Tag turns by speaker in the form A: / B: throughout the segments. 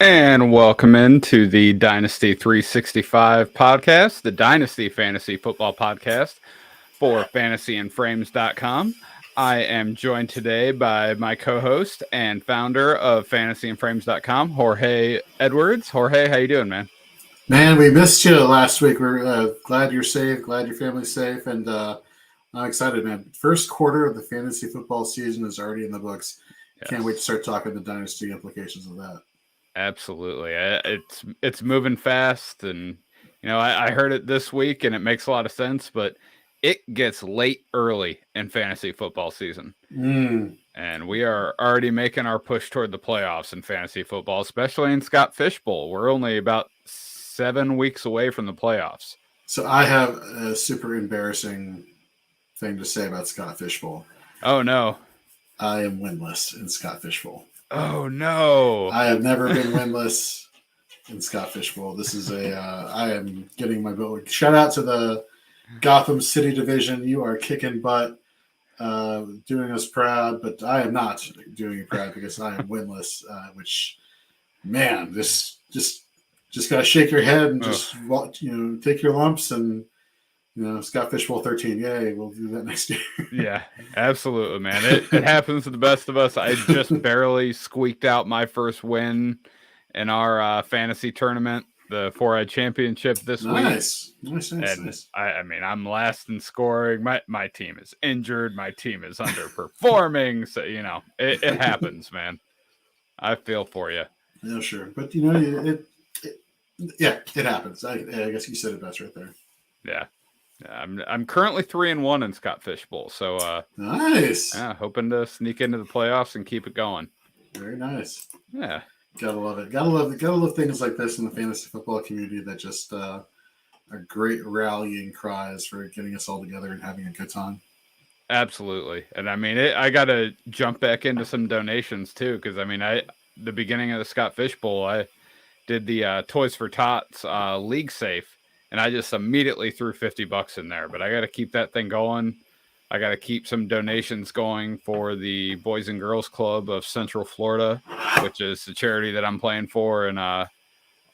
A: And welcome into the Dynasty 365 podcast, the Dynasty Fantasy Football Podcast for fantasyandframes.com. I am joined today by my co-host and founder of fantasyandframes.com, Jorge Edwards. Jorge, how you doing, man?
B: Man, we missed you last week. We're glad you're safe, glad your family's safe, and I'm excited, man. First quarter of the fantasy football season is already in the books.
A: Yes.
B: Can't wait to start talking the dynasty implications of that.
A: Absolutely. It's moving fast, and I heard it this week and it makes a lot of sense, but it gets late early in fantasy football season. And we are already making our push toward the playoffs in fantasy football, especially in Scott Fish Bowl. We're only about 7 weeks away from the playoffs.
B: So I have a super embarrassing thing to say about Scott Fish Bowl.
A: Oh, no.
B: I am winless in Scott Fish Bowl.
A: Oh, no.
B: I have never been winless in Scott Fish Bowl. This is I am getting my vote. Shout out to the Gotham City division. You are kicking butt, doing us proud, but I am not doing you proud because I am winless, which, man, just got to shake your head and just, take your lumps and, Scott Fish Bowl 13. Yay, we'll do that next year.
A: Yeah, absolutely, man. It happens to the best of us. I just barely squeaked out my first win in our fantasy tournament, the 4-Eye Championship this week.
B: Nice.
A: I mean, I'm last in scoring. My team is injured. My team is underperforming. So, it happens, man. I feel for you.
B: Yeah, sure. But, it happens. I guess you said it best right there.
A: Yeah. I'm currently 3-1 in Scott Fish Bowl, so
B: nice.
A: Yeah, hoping to sneak into the playoffs and keep it going.
B: Very nice.
A: Yeah,
B: gotta love it. Gotta love things like this in the fantasy football community that just are great rallying cries for getting us all together and having a good time.
A: Absolutely, and I mean, I gotta jump back into some donations too, because I mean, the beginning of the Scott Fish Bowl, I did the Toys for Tots league safe. And I just immediately threw $50 in there, but I got to keep that thing going. I got to keep some donations going for the Boys and Girls Club of Central Florida, which is the charity that I'm playing for in our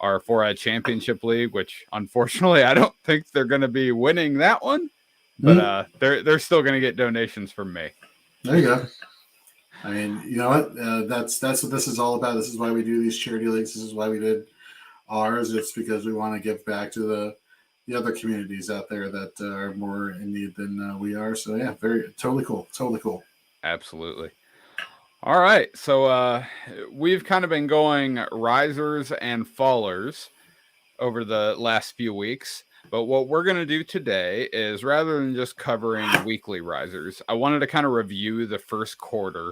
A: 4-Eye Championship League, which unfortunately I don't think they're going to be winning that one, but they're still going to get donations from me.
B: There you go. I mean, you know what? That's what this is all about. This is why we do these charity leagues. This is why we did ours. It's because we want to give back to the other communities out there that are more in need than we are. So yeah, totally cool.
A: Absolutely. All right. So we've kind of been going risers and fallers over the last few weeks. But what we're going to do today is, rather than just covering weekly risers, I wanted to kind of review the first quarter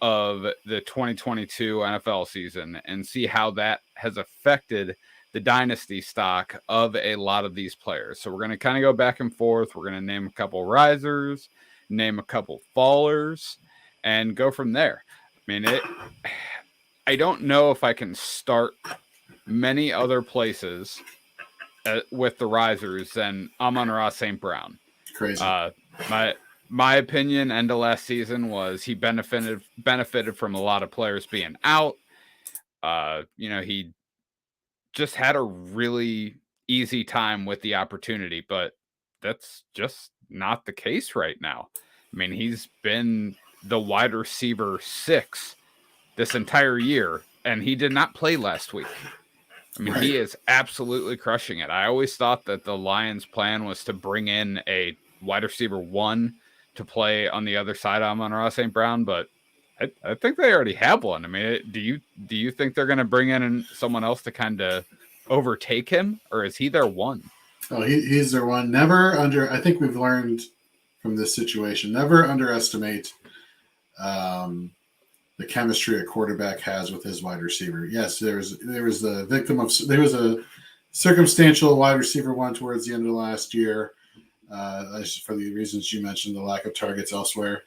A: of the 2022 NFL season and see how that has affected the dynasty stock of a lot of these players. So we're going to kind of go back and forth. We're going to name a couple risers, name a couple fallers, and go from there. I mean, I don't know if I can start many other places with the risers than Amon-Ra St. Brown.
B: Crazy.
A: My opinion end of last season was he benefited from a lot of players being out. He just had a really easy time with the opportunity, but that's just not the case right now. I mean, he's been the wide receiver 6 this entire year, and he did not play last week. I mean, He is absolutely crushing it. I always thought that the Lions' plan was to bring in a wide receiver 1 to play on the other side of Amon-Ra St. Brown, but I think they already have one. I mean, do you think they're going to bring in someone else to kind of overtake him, or is he their one?
B: Oh, he's their one. I think we've learned from this situation, never underestimate the chemistry a quarterback has with his wide receiver. Yes, there was a circumstantial wide receiver 1 towards the end of last year, for the reasons you mentioned, the lack of targets elsewhere.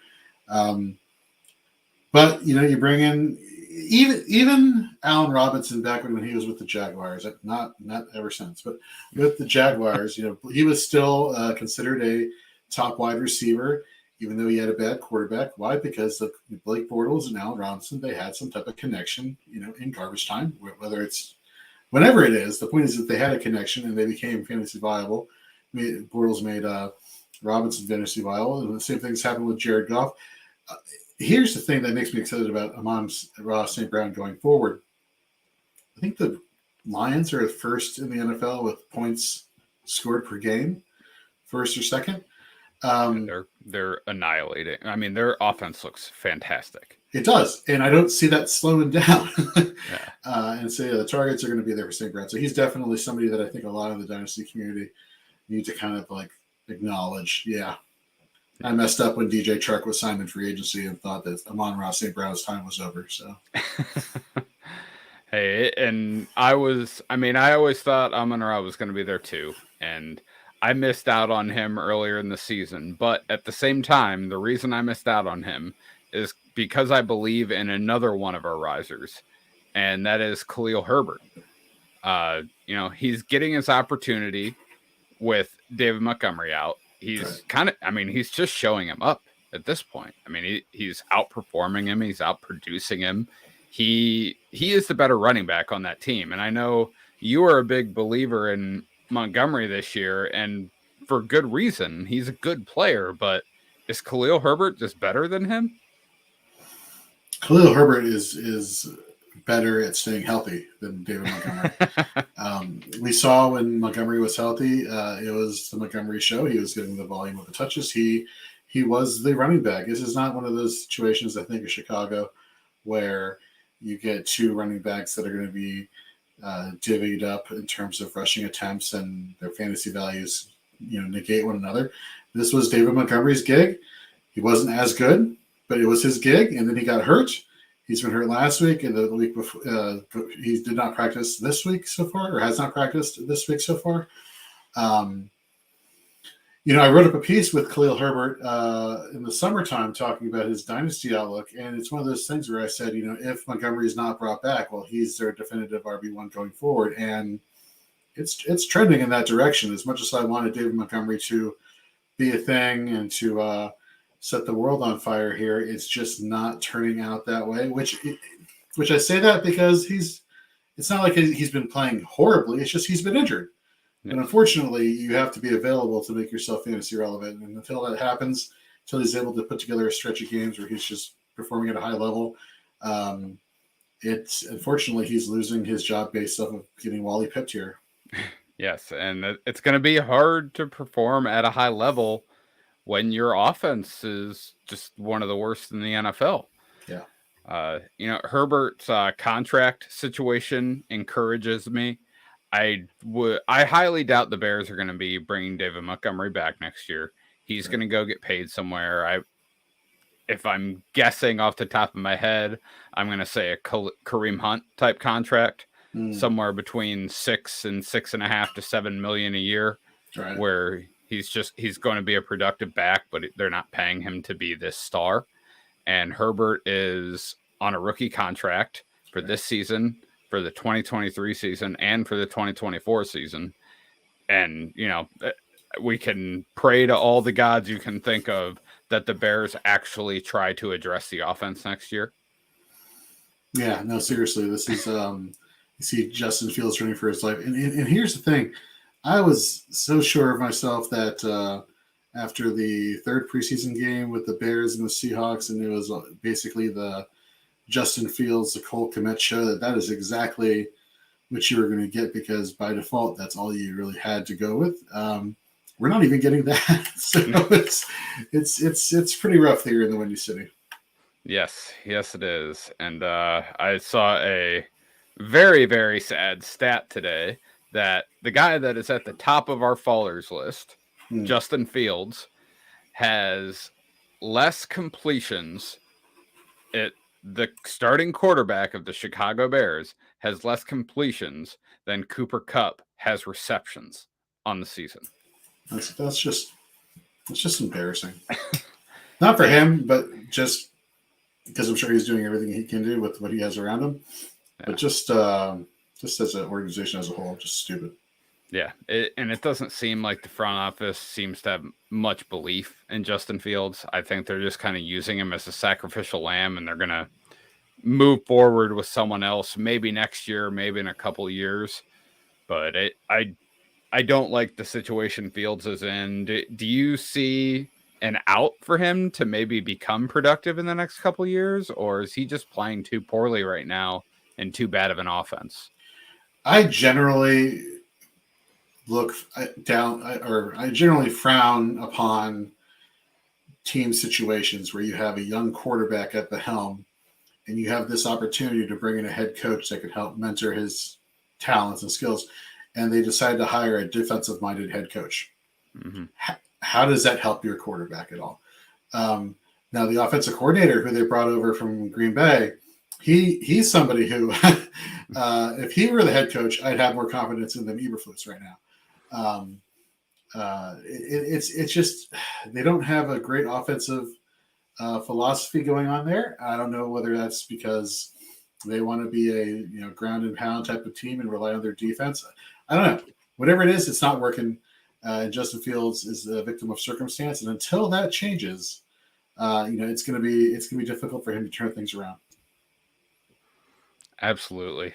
B: But you bring in even Allen Robinson back when he was with the Jaguars, not ever since, but with the Jaguars, he was still considered a top wide receiver. even though he had a bad quarterback. Why? Because of Blake Bortles and Allen Robinson, they had some type of connection, in garbage time, whether it's whenever it is. The point is that they had a connection and they became fantasy viable. Bortles made Robinson fantasy viable, and the same thing's happened with Jared Goff. Here's the thing that makes me excited about Amon-Ra St. Brown going forward. I think the Lions are first in the NFL with points scored per game, first or second.
A: They're annihilating. I mean, their offense looks fantastic.
B: It does, and I don't see that slowing down.
A: Yeah.
B: And so the targets are going to be there for St. Brown. So he's definitely somebody that I think a lot of the Dynasty community need to kind of like acknowledge. Yeah, I messed up when DJ Chark was signed in free agency and thought that Amon-Ra St. Brown's time was over. So.
A: Hey, and I always thought Amon-Ra was going to be there too, and I missed out on him earlier in the season. But at the same time, the reason I missed out on him is because I believe in another one of our risers, and that is Khalil Herbert. He's getting his opportunity with David Montgomery out. He's he's just showing him up at this point. I mean, he's outperforming him. He's outproducing him. He is the better running back on that team. And I know you are a big believer in Montgomery this year, and for good reason. He's a good player, but is Khalil Herbert just better than him?
B: Khalil Herbert is better at staying healthy than David Montgomery. We saw when Montgomery was healthy, it was the Montgomery show. He was getting the volume of the touches. He was the running back. This is not one of those situations, I think, of Chicago where you get two running backs that are going to be divvied up in terms of rushing attempts and their fantasy values, negate one another. This was David Montgomery's gig. He wasn't as good, but it was his gig, and then he got hurt. He's been hurt last week, and the week before he did not practice this week so far, or has not practiced this week so far. I wrote up a piece with Khalil Herbert in the summertime talking about his dynasty outlook, and it's one of those things where I said, if Montgomery is not brought back, well, he's their definitive RB1 going forward, and it's trending in that direction. As much as I wanted David Montgomery to be a thing and to set the world on fire here, it's just not turning out that way. Which I say that because it's not like he's been playing horribly. It's just he's been injured. And unfortunately, you have to be available to make yourself fantasy relevant. And until that happens, until he's able to put together a stretch of games where he's just performing at a high level, unfortunately he's losing his job based off of getting Wally pipped here.
A: Yes, and it's going to be hard to perform at a high level when your offense is just one of the worst in the NFL.
B: Yeah.
A: Herbert's contract situation encourages me. I highly doubt the Bears are going to be bringing David Montgomery back next year. He's going to go get paid somewhere. If I'm guessing off the top of my head, I'm going to say a Kareem Hunt type contract, somewhere between $6 and $6.5 to $7 million a year, where he's going to be a productive back, but they're not paying him to be this star. And Herbert is on a rookie contract for this season, for the 2023 season, and for the 2024 season. And, we can pray to all the gods you can think of that the Bears actually try to address the offense next year.
B: Yeah, no, seriously. This is, you see Justin Fields running for his life. And here's the thing. I was so sure of myself that after the third preseason game with the Bears and the Seahawks, and it was basically the Justin Fields, the Cole Kmet show, that is exactly what you were going to get, because by default, that's all you really had to go with. We're not even getting that. So it's pretty rough here in the Windy City.
A: Yes, it is. And I saw a very, very sad stat today that the guy that is at the top of our fallers list, Justin Fields, has less completions. The starting quarterback of the Chicago Bears has less completions than Cooper Kupp has receptions on the season.
B: That's just embarrassing. Not for him, but just because I'm sure he's doing everything he can do with what he has around him. Yeah. But just as an organization as a whole, just stupid.
A: Yeah, and it doesn't seem like the front office seems to have much belief in Justin Fields. I think they're just kind of using him as a sacrificial lamb, and they're going to move forward with someone else, maybe next year, maybe in a couple of years. But I don't like the situation Fields is in. Do you see an out for him to maybe become productive in the next couple of years, or is he just playing too poorly right now and too bad of an offense?
B: I generally look down, or I generally frown upon team situations where you have a young quarterback at the helm and you have this opportunity to bring in a head coach that could help mentor his talents and skills, and they decide to hire a defensive minded head coach.
A: Mm-hmm.
B: How does that help your quarterback at all? Now, the offensive coordinator who they brought over from Green Bay, he's somebody who, if he were the head coach, I'd have more confidence in than Eberflus right now. It's just they don't have a great offensive philosophy going on there. I don't know whether that's because they want to be a ground and pound type of team and rely on their defense. I don't know. Whatever it is, it's not working. And Justin Fields is a victim of circumstance, and until that changes, it's going to be difficult for him to turn things around.
A: Absolutely.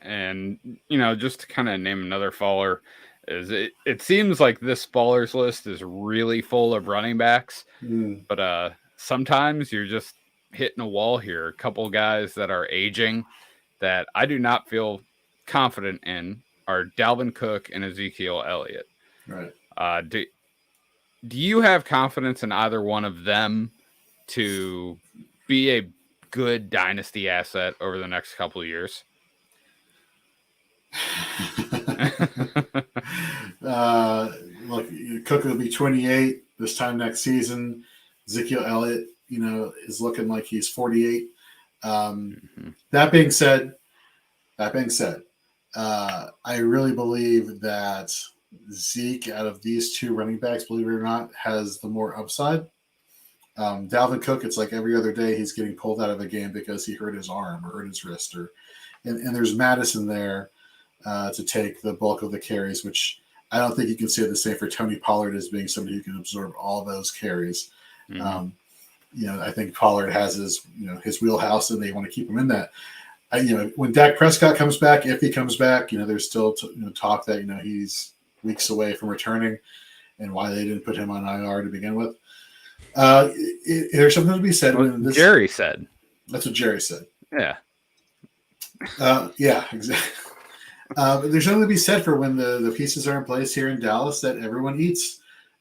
A: And just to kind of name another faller, is it seems like this fallers list is really full of running backs, but sometimes you're just hitting a wall here. A couple guys that are aging that I do not feel confident in are Dalvin Cook and Ezekiel Elliott.
B: Right.
A: Do you have confidence in either one of them to be a good dynasty asset over the next couple of years?
B: Look, Cook will be 28 this time next season. Ezekiel Elliott, is looking like he's 48. That being said, I really believe that Zeke, out of these two running backs, believe it or not, has the more upside. Dalvin Cook, it's like every other day he's getting pulled out of a game because he hurt his arm or hurt his wrist, and there's Madison there to take the bulk of the carries, which I don't think you can say the same for Tony Pollard as being somebody who can absorb all those carries. I think Pollard has his wheelhouse, and they want to keep him in that. When Dak Prescott comes back, if he comes back, there's still talk that he's weeks away from returning, and why they didn't put him on IR to begin with. There's something to be said.
A: Jerry said.
B: That's what Jerry said.
A: Yeah.
B: Yeah, exactly. There's something to be said for when the pieces are in place here in Dallas that everyone eats.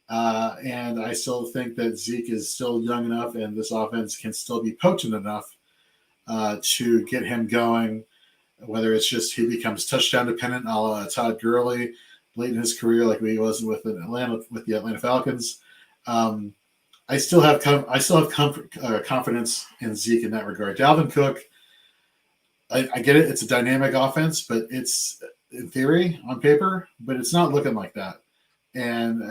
B: And I still think that Zeke is still young enough, and this offense can still be potent enough to get him going, whether it's just he becomes touchdown dependent, a la Todd Gurley late in his career, like he was with the Atlanta Falcons. I still have confidence in Zeke in that regard. Dalvin Cook, I get it; it's a dynamic offense, but it's in theory on paper, but it's not looking like that. And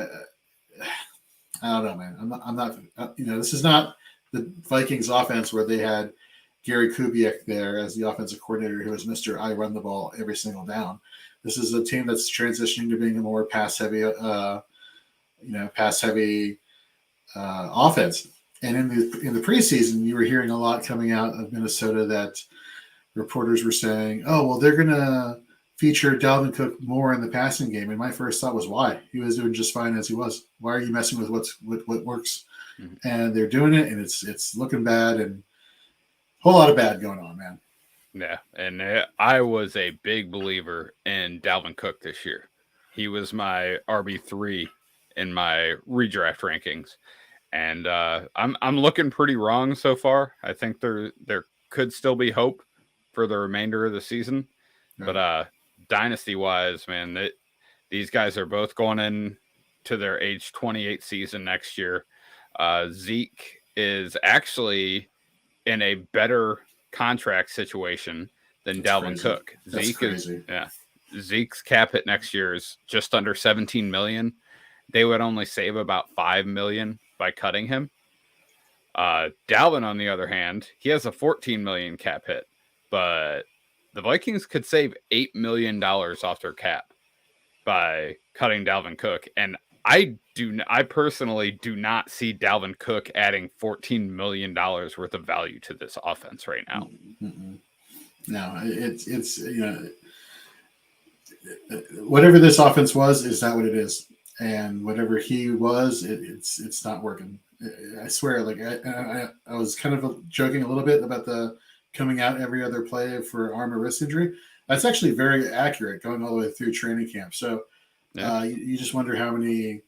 B: I don't know, man. I'm not. This is not the Vikings offense where they had Gary Kubiak there as the offensive coordinator, who was Mr. I run the ball every single down. This is a team that's transitioning to being a more pass heavy offense. And in the preseason, you were hearing a lot coming out of Minnesota that reporters were saying, "Oh, well, they're going to feature Dalvin Cook more in the passing game." And my first thought was, why? He was doing just fine as he was. Why are you messing with what works? Mm-hmm. And they're doing it, and it's looking bad, and a whole lot of bad going on, man.
A: Yeah, and I was a big believer in Dalvin Cook this year. He was my RB3 in my redraft rankings, and I'm looking pretty wrong so far. I think there could still be hope for the remainder of the season, but dynasty wise, man, these guys are both going in to their age 28 season next year. Zeke is actually in a better contract situation than Dalvin Cook. Zeke's cap hit next year is just under 17 million. They would only save about 5 million by cutting him. Dalvin, on the other hand, he has a 14 million cap hit, but the Vikings could save $8 million off their cap. by cutting Dalvin Cook. And I personally do not see Dalvin Cook adding $14 million worth of value to this offense right now.
B: Mm-mm. No, it's whatever this offense was is not what it is, and whatever he was, it's not working. I swear, like I was kind of joking a little bit about the coming out every other play for arm or wrist injury. That's actually very accurate going all the way through training camp. So you just wonder how many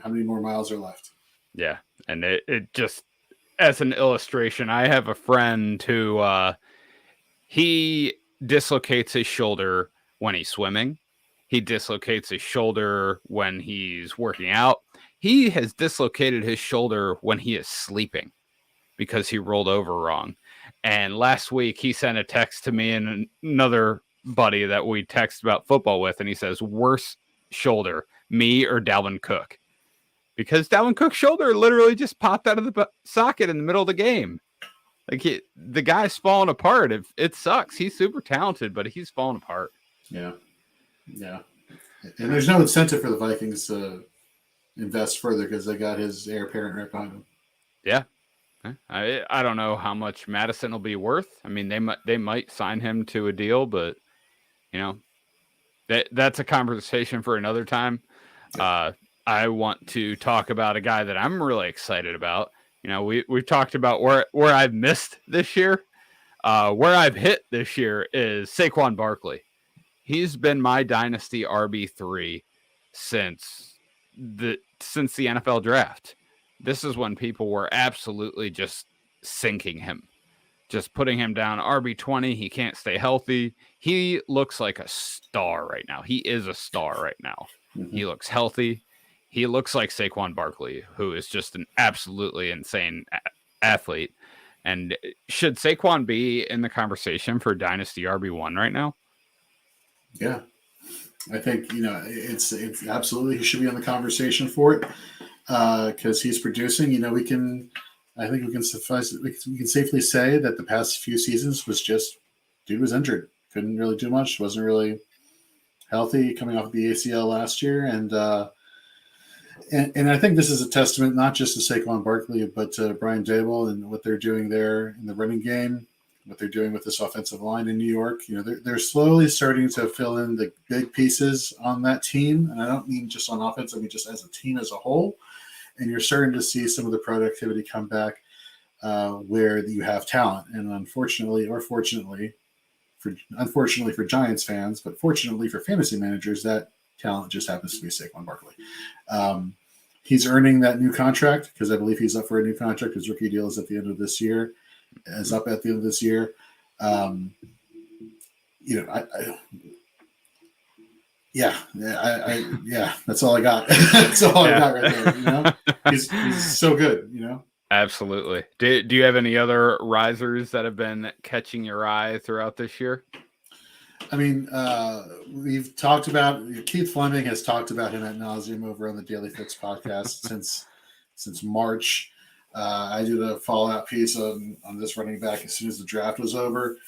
B: more miles are left.
A: Yeah, and it just, as an illustration, I have a friend who he dislocates his shoulder when he's swimming. He dislocates his shoulder when he's working out. He has dislocated his shoulder when he is sleeping because he rolled over wrong. And last week he sent a text to me and another buddy that we text about football with, and he says, worse shoulder, me or Dalvin Cook? Because Dalvin Cook's shoulder literally just popped out of the socket in the middle of the game. Like the guy's falling apart. It sucks. He's super talented, but he's falling apart.
B: Yeah. And there's no incentive for the Vikings to invest further because they got his heir apparent right behind him.
A: Yeah. I don't know how much Madison will be worth. I mean, they might sign him to a deal, but that's a conversation for another time. Yeah. I want to talk about a guy that I'm really excited about. We've talked about where I've missed this year. Where I've hit this year is Saquon Barkley. He's been my Dynasty RB3 since the NFL draft. This is when people were absolutely just sinking him, just putting him down RB20. He can't stay healthy. He looks like a star right now. He is a star right now. Mm-hmm. He looks healthy. He looks like Saquon Barkley, who is just an absolutely insane athlete. And should Saquon be in the conversation for Dynasty RB1 right now?
B: Yeah, I think it's absolutely he should be in the conversation for it because he's producing. We can safely say that the past few seasons was just dude was injured, couldn't really do much, wasn't really healthy coming off the ACL last year, and I think this is a testament not just to Saquon Barkley but to Brian Daboll and what they're doing there in the running game. What they're doing with this offensive line in New York. They're slowly starting to fill in the big pieces on that team. And I don't mean just on offense, I mean just as a team as a whole. And you're starting to see some of the productivity come back where you have talent. And unfortunately for Giants fans, but fortunately for fantasy managers, that talent just happens to be Saquon Barkley. He's earning that new contract because I believe he's up for a new contract. His rookie deal is at the end of this year. That's all I got. That's all I got right there. He's so good.
A: Absolutely. Do you have any other risers that have been catching your eye throughout this year?
B: I mean, we've talked about Keith Fleming has talked about him ad nauseum over on the Daily Fix podcast since March. I did a fallout piece on this running back as soon as the draft was over.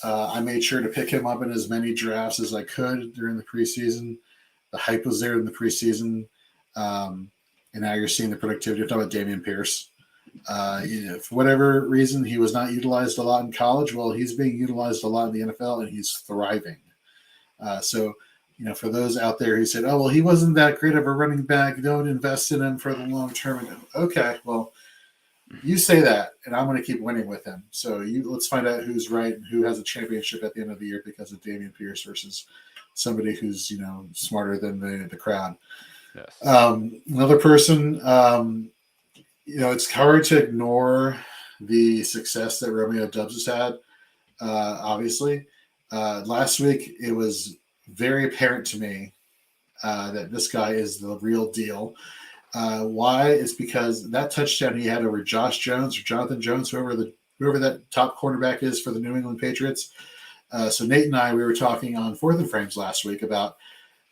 B: I made sure to pick him up in as many drafts as I could during the preseason. The hype was there in the preseason. And now you're seeing the productivity. I'm talking about Dameon Pierce. For whatever reason, he was not utilized a lot in college. Well, he's being utilized a lot in the NFL, and he's thriving. So for those out there who said, oh, well, he wasn't that great of a running back, don't invest in him for the long term. Okay, well, you say that, and I'm going to keep winning with him. So let's find out who's right and who has a championship at the end of the year because of Dameon Pierce versus somebody who's smarter than the crowd. Yes. Another person, it's hard to ignore the success that Romeo Doubs has had. Obviously, last week it was very apparent to me that this guy is the real deal. Why? It's because that touchdown he had over Josh Jones or Jonathan Jones, whoever that top cornerback is for the New England Patriots. So Nate and I, we were talking on Fourth and Frames last week about,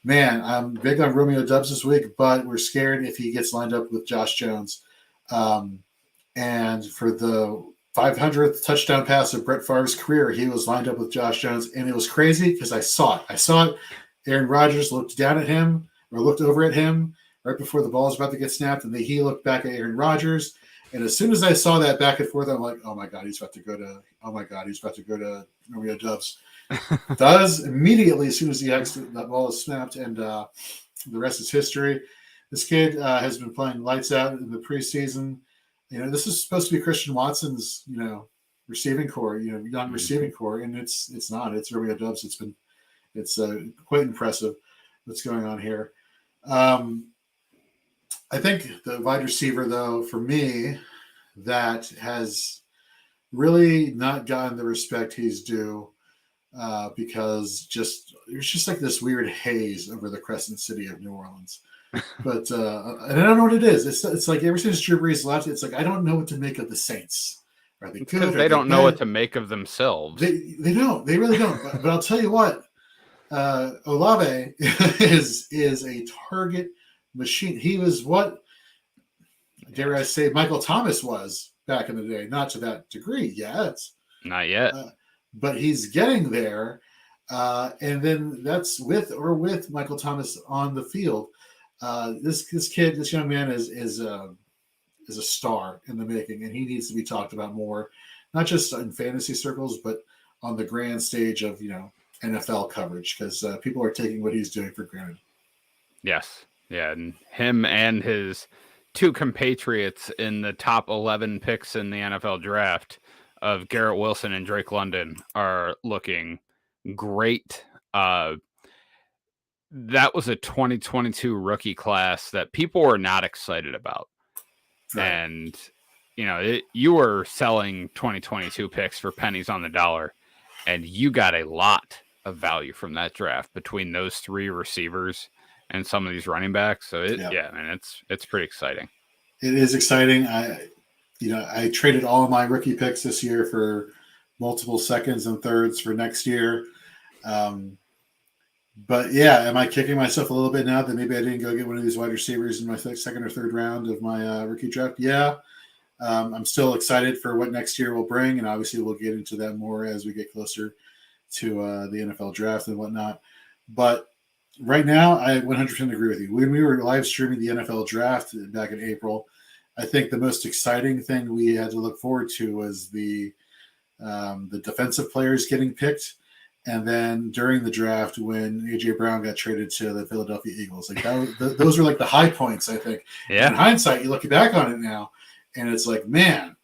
B: man, I'm big on Romeo Doubs this week, but we're scared if he gets lined up with Josh Jones. And for the 500th touchdown pass of Brett Favre's career, he was lined up with Josh Jones, and it was crazy because I saw it. Aaron Rodgers looked down at him or looked over at him right before the ball was about to get snapped, and he looked back at Aaron Rodgers. And as soon as I saw that back and forth, I'm like, oh my God, he's about to go to Romeo Doubs. Does immediately as soon as that ball is snapped, and the rest is history. This kid has been playing lights out in the preseason. This is supposed to be Christian Watson's, receiving core, young receiving core, and it's not. It's Romeo Doubs. It's quite impressive what's going on here. I think the wide receiver, though, for me, that has really not gotten the respect he's due because there's just like this weird haze over the Crescent City of New Orleans. But and I don't know what it is. It's like ever since Drew Brees left, it's like I don't know what to make of the Saints. Are they good?
A: Because they don't know what to make of themselves.
B: They don't. They really don't. But I'll tell you what, Olave is a target machine. He was what, dare I say, Michael Thomas was back in the day. Not to that degree yet. Not yet. But he's getting there. And then that's with Michael Thomas on the field. This young man is a star in the making, and he needs to be talked about more, not just in fantasy circles, but on the grand stage of NFL coverage, because people are taking what he's doing for granted.
A: Yes, yeah, and him and his two compatriots in the top 11 picks in the NFL draft of Garrett Wilson and Drake London are looking great. That was a 2022 rookie class that people were not excited about. Right. And, you were selling 2022 picks for pennies on the dollar, and you got a lot of value from that draft between those three receivers and some of these running backs. So, it's pretty exciting.
B: It is exciting. I traded all of my rookie picks this year for multiple seconds and thirds for next year. But yeah, am I kicking myself a little bit now that maybe I didn't go get one of these wide receivers in my second or third round of my rookie draft? Yeah. I'm still excited for what next year will bring, and obviously we'll get into that more as we get closer to the NFL draft and whatnot. But right now, I 100% agree with you. When we were live streaming the NFL draft back in April, I think the most exciting thing we had to look forward to was the defensive players getting picked. And then during the draft, when A.J. Brown got traded to the Philadelphia Eagles, like those were like the high points, I think. Yeah. In hindsight, you look back on it now, and it's like, man,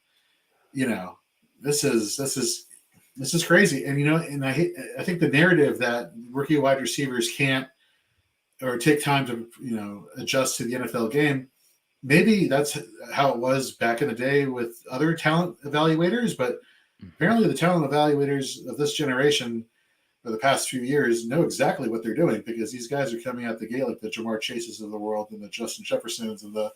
B: this is crazy. And and I think the narrative that rookie wide receivers can't or take time to adjust to the NFL game. Maybe that's how it was back in the day with other talent evaluators, but apparently the talent evaluators of this generation for the past few years know exactly what they're doing, because these guys are coming out the gate like the Jamar Chases of the world and the Justin Jeffersons and the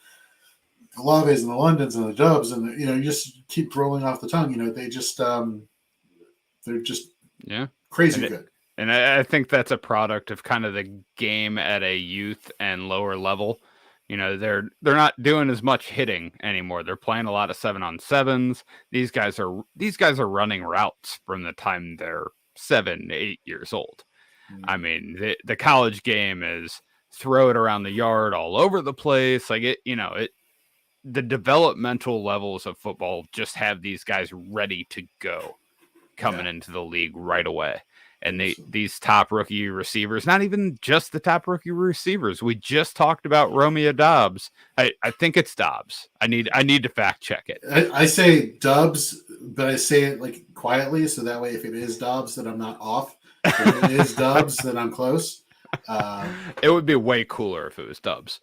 B: Olaves and the Londons and the Dubs, and you just keep rolling off the tongue. They just they're just crazy good.
A: And I think that's a product of kind of the game at a youth and lower level. They're not doing as much hitting anymore. They're playing a lot of 7-on-7s. These guys are running routes from the time they're 7, 8 years old. Mm-hmm. I mean, the college game is throw it around the yard all over the place. Like the developmental levels of football just have these guys ready to go coming into the league right away. And these top rookie receivers, not even just the top rookie receivers. We just talked about Romeo Doubs. I think it's Dobbs. I need to fact check it.
B: I say Doubs, but I say it like quietly, so that way if it is Dobbs, then I'm not off. If it is Doubs, then I'm close.
A: It would be way cooler if it was Doubs.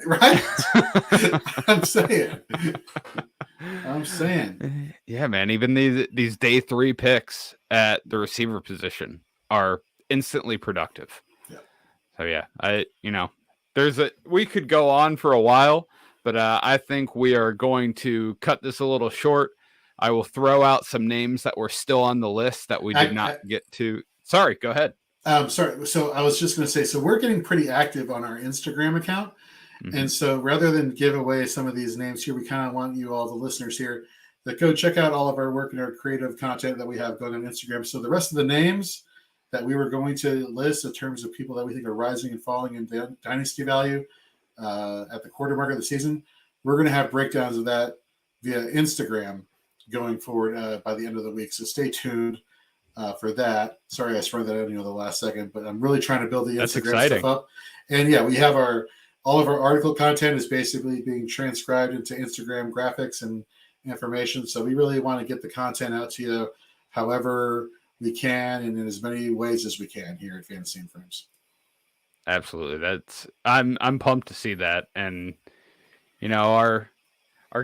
B: Right? I'm saying.
A: Yeah, man. Even these day 3 picks at the receiver position are instantly productive. Yeah. So yeah, we could go on for a while, but I think we are going to cut this a little short. I will throw out some names that were still on the list that we did not get to. Sorry, go ahead.
B: Sorry. So I was just going to say, so we're getting pretty active on our Instagram account. Mm-hmm. And so rather than give away some of these names here, we kind of want you all, the listeners here, that go check out all of our work and our creative content that we have going on Instagram. So the rest of the names that we were going to list in terms of people that we think are rising and falling in dynasty value at the quarter mark of the season. We're going to have breakdowns of that via Instagram going forward by the end of the week. So stay tuned for that. Sorry, I sprung that out the last second, but I'm really trying to build the Instagram stuff up. And yeah, we have all of our article content is basically being transcribed into Instagram graphics and information. So we really want to get the content out to you however we can and in as many ways as we can here at Fantasy and Frames.
A: Absolutely. I'm pumped to see that. And our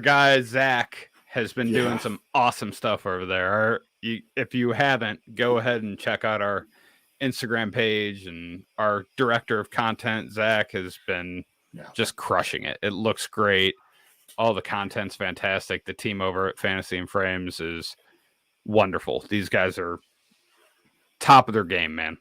A: guy Zach has been doing some awesome stuff over there. If you haven't, go ahead and check out our Instagram page, and our director of content, Zach, has been just crushing it. It looks great. All the content's fantastic. The team over at Fantasy and Frames is wonderful. These guys are top of their game, man.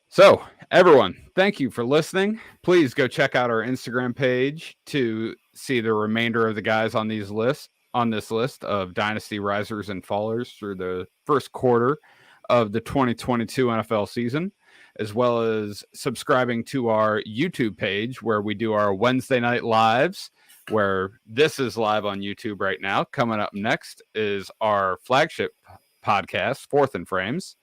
A: So, everyone, thank you for listening. Please go check out our Instagram page to see the remainder of the guys on this list of Dynasty risers and fallers through the first quarter of the 2022 NFL season, as well as subscribing to our YouTube page where we do our Wednesday night lives, where this is live on YouTube right now. Coming up next is our flagship podcast, Fourth and Frames.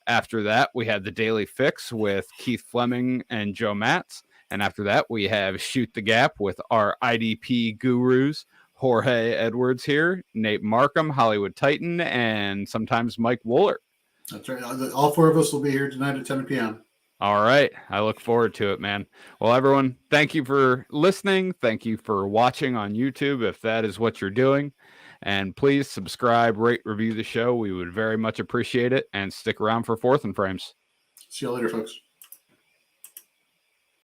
A: After that, we had the Daily Fix with Keith Fleming and Joe Matz. And after that, we have Shoot the Gap with our IDP gurus, Jorge Edwards here, Nate Markham, Hollywood Titan, and sometimes Mike Wooler.
B: That's right. All four of us will be here tonight at 10 p.m.
A: All right. I look forward to it, man. Well, everyone, thank you for listening. Thank you for watching on YouTube, if that is what you're doing. And please subscribe, rate, review the show. We would very much appreciate it. And stick around for Fourth and Frames.
B: See you later, folks.